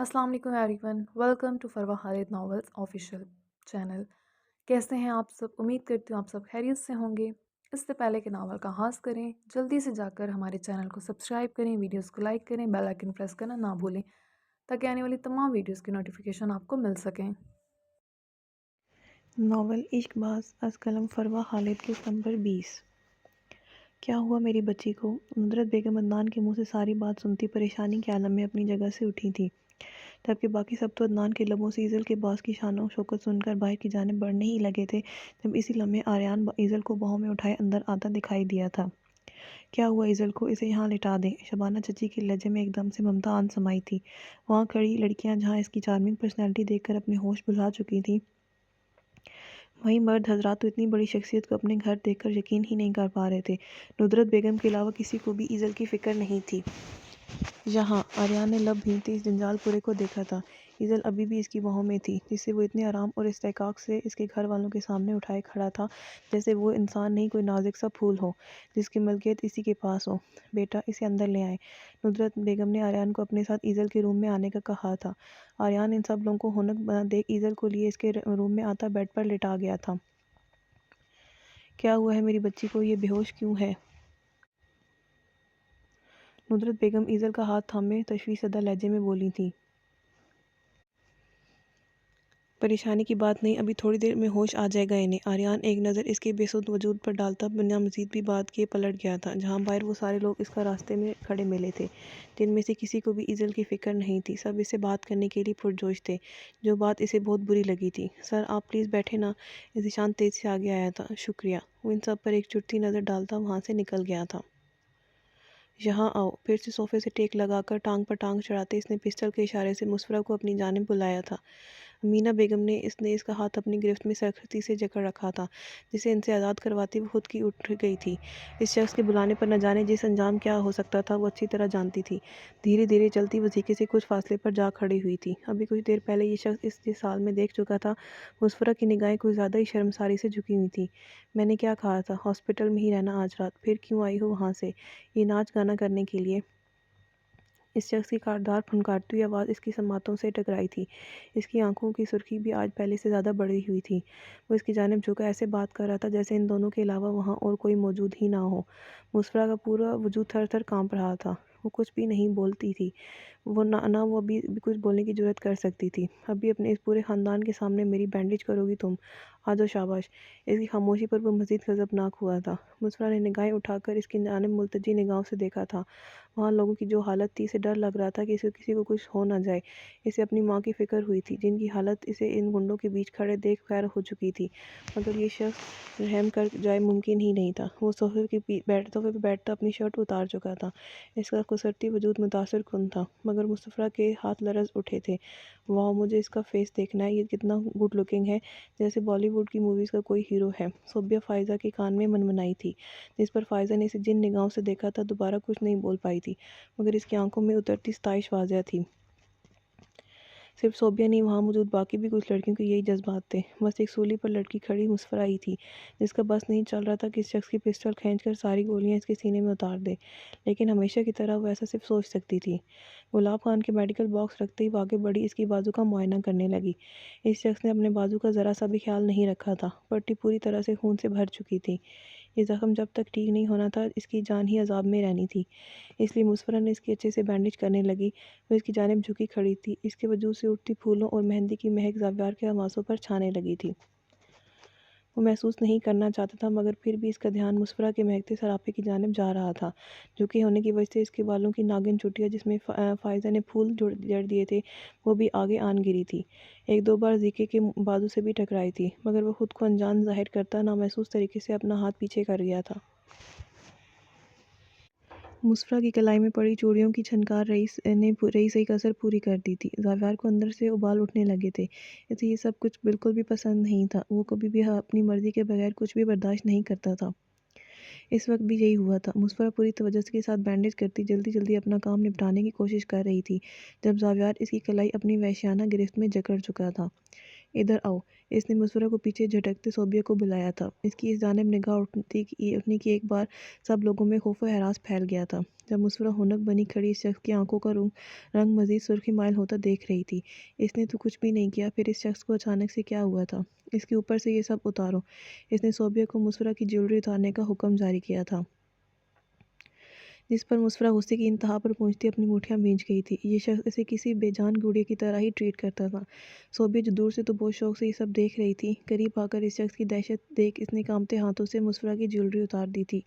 السلام علیکم everyone, welcome to Farwa Khalid novels official channel. کیسے ہیں آپ سب؟ امید کرتی ہوں آپ سب خیریت سے ہوں گے۔ اس سے پہلے کہ ناول کا آغاز کریں، جلدی سے جا کر ہمارے چینل کو سبسکرائب کریں، ویڈیوز کو لائک کریں، بیل آئیکن پریس کرنا نہ بھولیں تاکہ آنے والی تمام ویڈیوز کی نوٹیفیکیشن آپ کو مل سکیں۔ ناول عشق باز از قلم فروا خالد کے نمبر 20۔ کیا ہوا میری بچی کو؟ ندرت بیگم عدنان کے منہ سے ساری بات سنتی پریشانی کے عالم میں اپنی جگہ سے اٹھی تھی، جبکہ باقی سب تو عدنان کے لبوں سے ایزل کے باز کی شان و شوکت سن کر باہر کی جانب بڑھنے ہی لگے تھے جب اسی لمحے آریان ایزل کو باہوں میں اٹھائے اندر آتا دکھائی دیا تھا۔ کیا ہوا ایزل کو؟ اسے یہاں لٹا دیں۔ شبانہ چچی کے لہجے میں ایک دم سے ممتا آن سمائی تھی۔ وہاں کھڑی لڑکیاں جہاں اس کی چارمنگ پرسنالٹی دیکھ کر اپنے ہوش بھلا چکی تھیں، وہیں مرد حضرات تو اتنی بڑی شخصیت کو اپنے گھر دیکھ کر یقین ہی نہیں کر پا رہے تھے۔ ندرت بیگم کے علاوہ کسی کو بھی ایزل کی فکر نہیں تھی۔ یہاں آریان نے لب بھینتے اس جنجال پورے کو دیکھا تھا۔ ایزل ابھی بھی اس کی باہوں میں تھی، جسے وہ اتنے آرام اور استحقاق سے اس کے گھر والوں کے سامنے اٹھائے کھڑا تھا جیسے وہ انسان نہیں کوئی نازک سا پھول ہو جس کی ملکیت اسی کے پاس ہو۔ بیٹا، اسے اندر لے آئیں۔ ندرت بیگم نے آریان کو اپنے ساتھ ایزل کے روم میں آنے کا کہا تھا۔ آریان ان سب لوگوں کو ہونک بنا دیکھ ایزل کو لیے اس کے روم میں آتا بیڈ پر لٹا گیا تھا۔ کیا ہوا ہے میری بچی کو؟ یہ بے ہوش کیوں ہے؟ ندرت بیگم ایزل کا ہاتھ تھامے تشویش زدہ لہجے میں بولی تھی۔ پریشانی کی بات نہیں، ابھی تھوڑی دیر میں ہوش آ جائے گا انہیں۔ آریان ایک نظر اس کے بے سود وجود پر ڈالتا بنا مزید بھی بات کیے پلٹ گیا تھا، جہاں باہر وہ سارے لوگ اس کا راستے میں کھڑے ملے تھے، جن میں سے کسی کو بھی ایزل کی فکر نہیں تھی۔ سب اس سے بات کرنے کے لیے پرجوش تھے، جو بات اسے بہت بری لگی تھی۔ سر آپ پلیز بیٹھے نا۔ ذیشان تیز سے آگے آیا تھا۔ شکریہ۔ وہ ان سب پر ایک چڑتی نظر ڈالتا وہاں سے نکل گیا تھا۔ یہاں آؤ۔ پھر سے صوفے سے ٹیک لگا کر ٹانگ پر ٹانگ چڑھاتے اس نے پسٹل کے اشارے سے مسفرہ کو اپنی جانب بلایا تھا۔ امینا بیگم نے اس کا ہاتھ اپنی گرفت میں سختی سے جکڑ رکھا تھا، جسے ان سے آزاد کرواتی وہ خود کی اٹھ گئی تھی۔ اس شخص کے بلانے پر نہ جانے جس انجام کیا ہو سکتا تھا وہ اچھی طرح جانتی تھی۔ دھیرے دھیرے چلتی وظیفے سے کچھ فاصلے پر جا کھڑی ہوئی تھی۔ ابھی کچھ دیر پہلے یہ شخص اس جس حال میں دیکھ چکا تھا، مسفرہ کی نگاہیں کچھ زیادہ ہی شرمساری سے جھکی ہوئی تھیں۔ میں نے کیا کہا تھا؟ ہاسپٹل میں ہی رہنا آج رات؟ پھر کیوں آئی ہو وہاں سے؟ یہ ناچ گانا کرنے کے لیے؟ اس شخص کی کاردار پھنکارتی ہوئی آواز اس کی سماعتوں سے ٹکرائی تھی۔ اس کی آنکھوں کی سرخی بھی آج پہلے سے زیادہ بڑھی ہوئی تھی۔ وہ اس کی جانب جھکا ایسے بات کر رہا تھا جیسے ان دونوں کے علاوہ وہاں اور کوئی موجود ہی نہ ہو۔ مسفرہ کا پورا وجود تھر تھر کانپ رہا تھا۔ وہ کچھ بھی نہیں بولتی تھی، نہ وہ ابھی بھی کچھ بولنے کی جرات کر سکتی تھی۔ ابھی اپنے اس پورے خاندان کے سامنے میری بینڈیج کرو گی تم؟ آجاؤ شاباش۔ اس کی خاموشی پر وہ مزید غضبناک ہوا تھا۔ مسفرہ نے نگاہیں اٹھا کر اس کی جانب ملتجی نگاہوں سے دیکھا تھا۔ وہاں لوگوں کی جو حالت تھی، اسے ڈر لگ رہا تھا کہ اسے کسی کو کچھ ہو نہ جائے۔ اسے اپنی ماں کی فکر ہوئی تھی، جن کی حالت اسے ان گنڈوں کے بیچ کھڑے دیکھ خیر ہو چکی تھی، مگر یہ شخص رحم کر جائے ممکن ہی نہیں تھا۔ وہ صوفے پہ بیٹھتا اپنی شرٹ اتار چکا تھا۔ اس کا کسرتی وجود متاثر کن تھا، مگر مسفرہ کے ہاتھ لرز اٹھے تھے۔ واو، مجھے اس کا فیس دیکھنا ہے، یہ کتنا گڈ لکنگ ہے، جیسے بالی ووڈ کی موویز کا کوئی ہیرو ہے۔ صوبیہ فائزہ کے کان میں منمنائی تھی، جس پر فائزہ نے اسے جن نگاہوں سے دیکھا تھا دوبارہ کچھ نہیں بول پائی تھی، مگر اس کی آنکھوں میں اترتی ستائش واضح تھی۔ صرف صوبیہ نہیں، وہاں موجود باقی بھی کچھ لڑکیوں کے یہی جذبات تھے۔ بس ایک سولی پر لٹکی کھڑی مسفرہ ہی تھی، جس کا بس نہیں چل رہا تھا کہ اس شخص کی پسٹل کھینچ کر ساری گولیاں اس کے سینے میں اتار دے، لیکن ہمیشہ کی طرح وہ ایسا صرف سوچ سکتی تھی۔ گلاب خان کے میڈیکل باکس رکھتے ہی وہ آگے بڑھی اس کی بازو کا معائنہ کرنے لگی۔ اس شخص نے اپنے بازو کا ذرا سا بھی خیال نہیں رکھا تھا، پٹی پوری طرح سے خون سے بھر چکی تھی۔ یہ زخم جب تک ٹھیک نہیں ہونا تھا، اس کی جان ہی عذاب میں رہنی تھی، اس لیے مسفرہ نے اس کی اچھے سے بینڈیج کرنے لگی۔ وہ اس کی جانب جھکی کھڑی تھی، اس کے وجود سے اٹھتی پھولوں اور مہندی کی مہک زاویار کے حواسوں پر چھانے لگی تھی۔ وہ محسوس نہیں کرنا چاہتا تھا، مگر پھر بھی اس کا دھیان مسفرہ کے مہکتے سراپے کی جانب جا رہا تھا۔ جھکی ہونے کی وجہ سے اس کے بالوں کی ناگن چٹیاں، جس میں فائزہ نے پھول جڑ دیے تھے، وہ بھی آگے آن گری تھی۔ ایک دو بار ذیکے کے بازو سے بھی ٹکرائی تھی، مگر وہ خود کو انجان ظاہر کرتا نامحسوس طریقے سے اپنا ہاتھ پیچھے کر گیا تھا۔ مسفرہ کی کلائی میں پڑی چوڑیوں کی چھنکار رئیس کی کسر پوری کر دی تھی۔ زاویار کو اندر سے ابال اٹھنے لگے تھے۔ اسے یہ سب کچھ بالکل بھی پسند نہیں تھا۔ وہ کبھی بھی اپنی مرضی کے بغیر کچھ بھی برداشت نہیں کرتا تھا۔ اس وقت بھی یہی ہوا تھا۔ مسفرہ پوری توجہ کے ساتھ بینڈیج کرتی جلدی جلدی اپنا کام نپٹانے کی کوشش کر رہی تھی، جب زاویار اس کی کلائی اپنی وحشیانہ گرفت میں جکڑ چکا تھا۔ ادھر آؤ۔ اس نے مسورہ کو پیچھے جھٹکتے صوبیہ کو بلایا تھا۔ اس کی اس جانب نگاہ اٹھنے کی ایک بار سب لوگوں میں خوف و ہراس پھیل گیا تھا۔ جب مسورہ ہونک بنی کھڑی اس شخص کی آنکھوں کا رنگ مزید سرخی مائل ہوتا دیکھ رہی تھی۔ اس نے تو کچھ بھی نہیں کیا، پھر اس شخص کو اچانک سے کیا ہوا تھا؟ اس کے اوپر سے یہ سب اتارو۔ اس نے صوبیہ کو مسورہ کی جیولری اتارنے کا حکم جاری کیا تھا، جس پر مسورہ غصے کی انتہا پر پہنچتی اپنی مٹھیاں بھیج گئی تھی۔ یہ شخص اسے کسی بے جان گڑیا کی طرح ہی ٹریٹ کرتا تھا۔ صوبیہ جو دور سے تو بہت شوق سے یہ سب دیکھ رہی تھی، قریب آ کر اس شخص کی دہشت دیکھ اس نے کانپتے ہاتھوں سے مسورہ کی جیولری اتار دی تھی،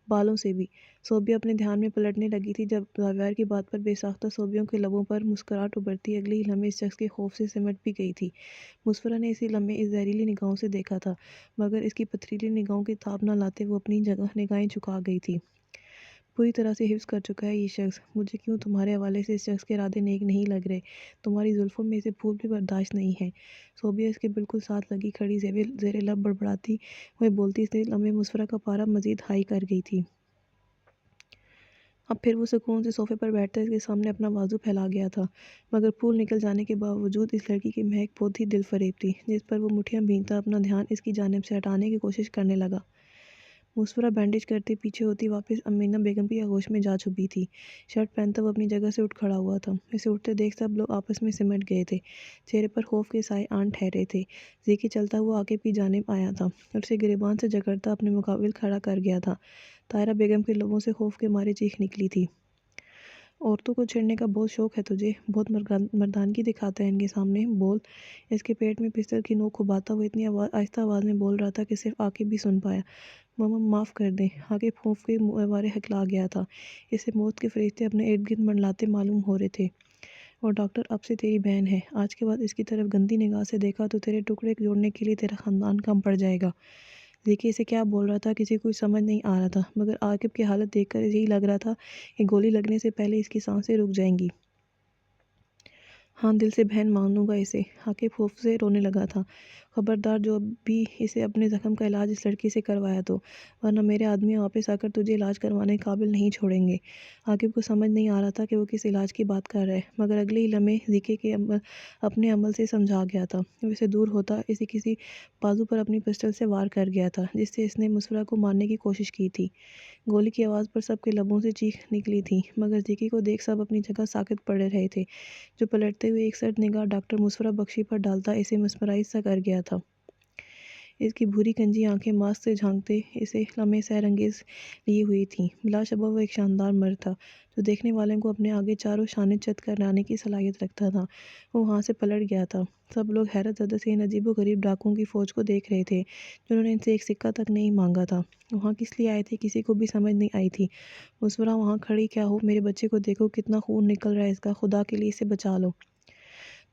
بالوں سے بھی۔ صوبیہ اپنے دھیان میں پلٹنے لگی تھی جب زاویار کی بات پر بے ساختہ صوبیوں کے لبوں پر مسکراہٹ ابھرتی اگلے ہی لمحے اس شخص کے خوف سے سمٹ بھی گئی تھی۔ مسورہ نے اسی لمحے اس زہریلی نگاہوں سے دیکھا تھا، مگر اس کی پتھریلی نگاہوں کی تاب نہ لاتے وہ اپنی جگہ نگاہیں جھکا گئی تھی۔ پوری طرح سے حفظ کر چکا ہے یہ شخص مجھے، کیوں تمہارے حوالے سے اس شخص کے ارادے نیک نہیں لگ رہے؟ تمہاری زلفوں میں اسے پھول بھی برداشت نہیں ہے۔ صوبیہ اس کے بالکل ساتھ لگی کھڑی زیر لب بڑبڑاتی ہوئے بولتی اس لمحے مسورہ کا پارا مزید ہائی کر گئی تھی۔ اب پھر وہ سکون سے صوفے پر بیٹھتا اس کے سامنے اپنا بازو پھیلا گیا تھا، مگر پھول نکل جانے کے باوجود اس لڑکی کی مہک بہت ہی دل فریب تھی، جس پر وہ مٹھیاں بھینتا اپنا دھیان اس کی جانب سے ہٹانے کی کوشش کرنے لگا۔ مسورہ بینڈیج کرتے پیچھے ہوتی واپس امینا بیگم کی آغوش میں جا چھپی تھی۔ شرٹ پہنتا وہ اپنی جگہ سے اٹھ کھڑا ہوا تھا۔ اسے اٹھتے دیکھ سب لوگ آپس میں سمٹ گئے تھے، چہرے پر خوف کے سائے آن ٹھہرے تھے۔ زیکی چلتا ہوا عاقب کی جانب آیا تھا اور اسے گریبان سے جکڑتا اپنے مقابل کھڑا کر گیا تھا۔ طاہرہ بیگم کے لبوں سے خوف کے مارے چیخ نکلی تھی۔ عورتوں کو چھیڑنے کا بہت شوق ہے تجھے، بہت مردانگی دکھاتا ہے ان کے سامنے، بول۔ اس کے پیٹ میں پستل کی نوک کھباتا ہوا اتنی آہستہ آواز میں بول رہا تھا کہ صرف عاقب بھی سن پایا۔ ماما معاف کر دیں۔ عاقب خوف کے مارے ہکلا گیا تھا۔ اسے موت کے فرشتے اپنے ارد گرد منڈلاتے معلوم ہو رہے تھے۔ اور ڈاکٹر اب سے تیری بہن ہے، آج کے بعد اس کی طرف گندی نگاہ سے دیکھا تو تیرے ٹکڑے جوڑنے کے لیے تیرا خاندان کم پڑ جائے گا۔ زیکی اسے کیا بول رہا تھا کسی کو سمجھ نہیں آ رہا تھا، مگر عاقب کی حالت دیکھ کر یہی لگ رہا تھا کہ گولی لگنے سے پہلے اس کی سانسیں رک جائیں گی۔ ہاں دل سے بہن مانوں گا اسے۔ عاقب خوف سے رونے لگا تھا۔ خبردار جو بھی اسے اپنے زخم کا علاج اس لڑکی سے کروایا تو، ورنہ میرے آدمی واپس آ کر تجھے علاج کروانے قابل نہیں چھوڑیں گے۔ عاقب کو سمجھ نہیں آ رہا تھا کہ وہ کس علاج کی بات کر رہا ہے، مگر اگلے ہی لمحے زیکی کے اپنے عمل سے سمجھا گیا تھا۔ وہ اسے دور ہوتا اسے کسی بازو پر اپنی پسٹل سے وار کر گیا تھا جس سے اس نے مسورہ کو مارنے کی کوشش کی تھی۔ گولی کی آواز پر سب کے لبوں سے چیخ نکلی تھی، مگر زیکی کو دیکھ سب اپنی جگہ ساکت پڑے رہے تھے، جو پلٹتے ہوئے ایک سرد نگاہ ڈاکٹر مسورہ بخشی پر ڈالتا اسے مسمرائز سا کر گیا تھا۔ اس کی بھوری کنجی آنکھیں ماسک سے جھانکتے اسے لمحے سحر انگیز لیے ہوئی تھیں۔ بلا شبہ وہ ایک شاندار مرد تھا، جو دیکھنے والوں کو اپنے آگے چاروں شانے چت کر لانے کی صلاحیت رکھتا تھا۔ وہ وہاں سے پلٹ گیا تھا۔ سب لوگ حیرت زدہ سے ان عجیب و غریب ڈاکوؤں کی فوج کو دیکھ رہے تھے، جنہوں نے ان سے ایک سکہ تک نہیں مانگا تھا۔ وہاں کس لیے آئے تھے کسی کو بھی سمجھ نہیں آئی تھی۔ مسورہ وہاں کھڑی کیا ہو، میرے بچے کو دیکھو کتنا خون نکل رہا ہے اس کا، خدا کے لیے اسے بچا لو۔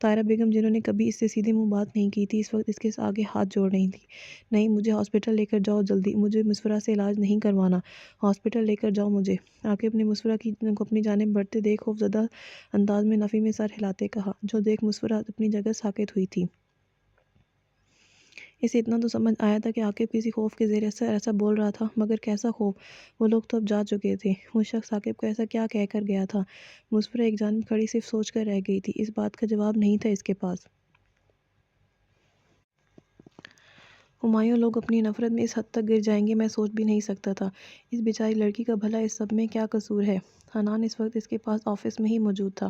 طاہرہ بیگم جنہوں نے کبھی اس سے سیدھے منہ بات نہیں کی تھی، اس وقت اس کے آگے ہاتھ جوڑ رہی تھیں۔ نہیں، مجھے ہاسپٹل لے کر جاؤ جلدی، مجھے مسورہ سے علاج نہیں کروانا، ہاسپٹل لے کر جاؤ مجھے۔ عاقب نے مسورہ کو اپنی جانب بڑھتے دیکھ خوف زدہ انداز میں نفی میں سر ہلاتے کہا، جو دیکھ مسورہ اپنی جگہ ساکت ہوئی تھی۔ اسے اتنا تو سمجھ آیا تھا کہ عاقب کسی خوف کے زیر اثر ایسا بول رہا تھا، مگر کیسا خوف؟ وہ لوگ تو اب جا چکے تھے۔ وہ شخص عاقب کو ایسا کیا کہہ کر گیا تھا؟ مسورہ ایک جانب کھڑی صرف سوچ کر رہ گئی تھی، اس بات کا جواب نہیں تھا اس کے پاس۔ ہمایوں لوگ اپنی نفرت میں اس حد تک گر جائیں گے میں سوچ بھی نہیں سکتا تھا۔ اس بیچاری لڑکی کا بھلا اس سب میں کیا قصور ہے؟ حنان اس وقت اس کے پاس آفس میں ہی موجود تھا۔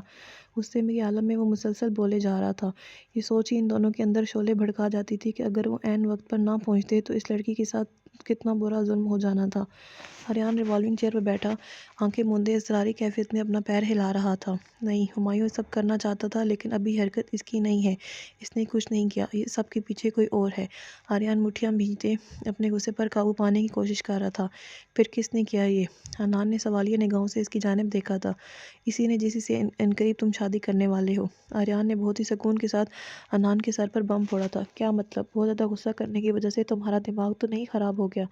غصے کے عالم میں وہ مسلسل بولے جا رہا تھا۔ یہ سوچ ہی ان دونوں کے اندر شعلے بھڑکا جاتی تھی کہ اگر وہ عین وقت پر نہ پہنچتے تو اس لڑکی کے ساتھ کتنا برا ظلم ہو جانا تھا۔ آریان ریوالونگ چیئر پر بیٹھا آنکھیں موندے اضطراری کیفیت میں اپنا پیر ہلا رہا تھا۔ نہیں، ہمایوں یہ سب کرنا چاہتا تھا، لیکن ابھی حرکت اس کی نہیں ہے، اس نے کچھ نہیں کیا، یہ سب کے پیچھے کوئی اور ہے۔ آریان مٹھیاں بھینجتے اپنے غصے پر قابو پانے کی کوشش کر رہا تھا۔ پھر کس نے کیا یہ؟ حنان نے سوالیہ نگاہوں سے اس کی جانب دیکھا تھا۔ اسی نے جس سے عنقریب تم شادی کرنے والے ہو۔ آریان نے بہت ہی سکون کے ساتھ حنان کے سر پر بم پھوڑا تھا۔ کیا مطلب؟ بہت زیادہ غصہ کرنے کی وجہ سے تمہارا دماغ تو نہیں خراب ہو گیا؟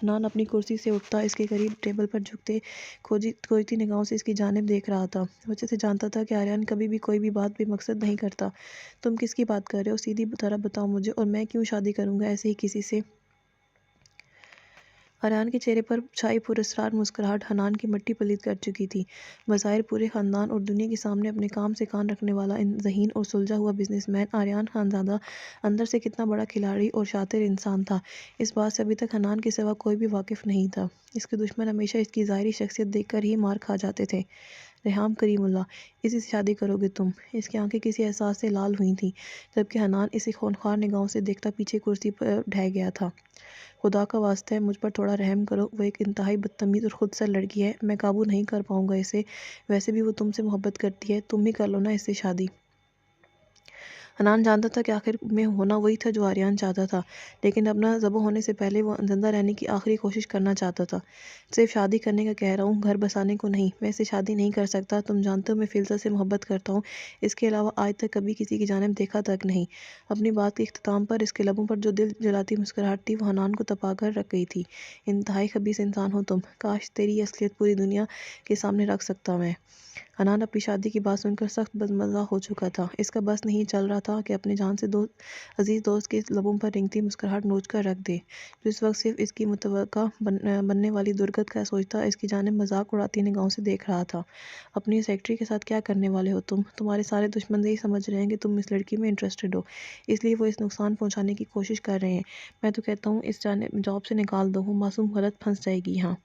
حنان اپنی کرسی سے اٹھتا اس کے قریب ٹیبل پر جھکتے کھوجتی نگاہوں سے اس کی جانب دیکھ رہا تھا۔ وہ اچھے سے جانتا تھا کہ آریان کبھی بھی کوئی بھی بات بے مقصد نہیں کرتا۔ تم کس کی بات کر رہے ہو؟ سیدھی طرح بتاؤ مجھے، اور میں کیوں شادی کروں گا ایسے ہی کسی سے؟ آریان کے چہرے پر چھائی پراسرار مسکراہٹ حنان کی مٹی پلید کر چکی تھی۔ بظاہر پورے خاندان اور دنیا کے سامنے اپنے کام سے کان رکھنے والا ذہین اور سلجھا ہوا بزنس مین آریان خانزادہ اندر سے کتنا بڑا کھلاڑی اور شاطر انسان تھا، اس بات سے ابھی تک حنان کے سوا کوئی بھی واقف نہیں تھا۔ اس کے دشمن ہمیشہ اس کی ظاہری شخصیت دیکھ کر ہی مار کھا جاتے تھے۔ ریحام کریم اللہ، اسی سے شادی کرو گے تم؟ اس کی آنکھیں کسی احساس سے لال ہوئی تھیں، جبکہ حنان اسے خونخوار نگاہوں سے دیکھتا پیچھے کرسی پر ڈھہ گیا تھا۔ خدا کا واسطہ ہے مجھ پر تھوڑا رحم کرو، وہ ایک انتہائی بدتمیز اور خود سر لڑکی ہے، میں قابو نہیں کر پاؤں گا اسے، ویسے بھی وہ تم سے محبت کرتی ہے، تم ہی کر لو نا اس سے شادی۔ حنان جانتا تھا کہ آخر میں ہونا وہی تھا جو آریان چاہتا تھا، لیکن اپنا ذبح ہونے سے پہلے وہ زندہ رہنے کی آخری کوشش کرنا چاہتا تھا۔ صرف شادی کرنے کا کہہ رہا ہوں، گھر بسانے کو نہیں، میں اس سے شادی نہیں کر سکتا، تم جانتے ہو میں فلزہ سے محبت کرتا ہوں، اس کے علاوہ آج تک کبھی کسی کی جانب دیکھا تک نہیں۔ اپنی بات کے اختتام پر اس کے لبوں پر جو دل جلاتی مسکراہٹ تھی وہ حنان کو تپا کر رکھ گئی تھی۔ انتہائی خبیث انسان ہو تم، کاش تیری یہ اصلیت پوری دنیا کے سامنے رکھ سکتا میں۔ حنان اپنی شادی کی بات سن کر سخت بدمزہ ہو چکا تھا، اس کا بس نہیں چل رہا تھا کہ اپنے جان سے عزیز دوست کے لبوں پر رنگتی مسکراہٹ نوچ کر رکھ دے، جو اس وقت صرف اس کی متوقع بننے والی درگت کا سوچتا اس کی جانب مذاق اڑاتی نگاہوں سے دیکھ رہا تھا۔ اپنی سیکرٹری کے ساتھ کیا کرنے والے ہو تم؟ تمہارے سارے دشمن یہی سمجھ رہے ہیں کہ تم اس لڑکی میں انٹرسٹڈ ہو، اس لیے وہ اس نقصان پہنچانے کی کوشش کر رہے ہیں۔ میں تو کہتا ہوں اس جاب سے نکال دو، وہ معصوم غلط پھنس جائے گی۔ ہاں،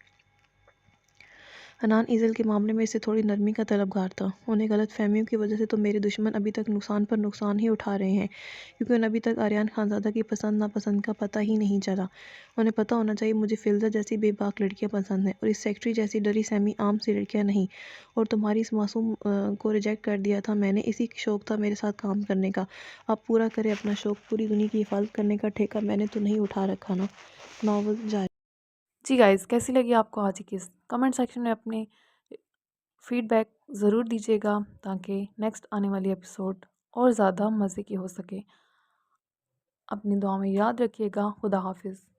حنان ایزل کے معاملے میں اس سے تھوڑی نرمی کا طلبگار تھا۔ انہیں غلط فہمیوں کی وجہ سے تو میرے دشمن ابھی تک نقصان پر نقصان ہی اٹھا رہے ہیں، کیونکہ انہیں ابھی تک آریان خانزادہ کی پسند ناپسند کا پتہ ہی نہیں چلا۔ انہیں پتہ ہونا چاہیے مجھے فلزہ جیسی بے باک لڑکیاں پسند ہیں، اور اس سیکرٹری جیسی ڈری سہمی عام سی لڑکیاں نہیں، اور تمہاری اس معصوم کو ریجیکٹ کر دیا تھا میں نے، اسی شوق تھا میرے ساتھ کام کرنے کا۔ اب پورا کرے اپنا شوق، پوری دنیا کی حفاظت کرنے کا ٹھیکہ میں نے تو نہیں اٹھا رکھا نا۔ ناول جاری۔ جی گائز، کیسی لگی آپ کو آج کی قسط؟ کمنٹ سیکشن میں اپنے فیڈ بیک ضرور دیجیے گا تاکہ نیکسٹ آنے والی ایپیسوڈ اور زیادہ مزے کی ہو سکے۔ اپنی دعا میں یاد رکھیے گا۔ خدا حافظ۔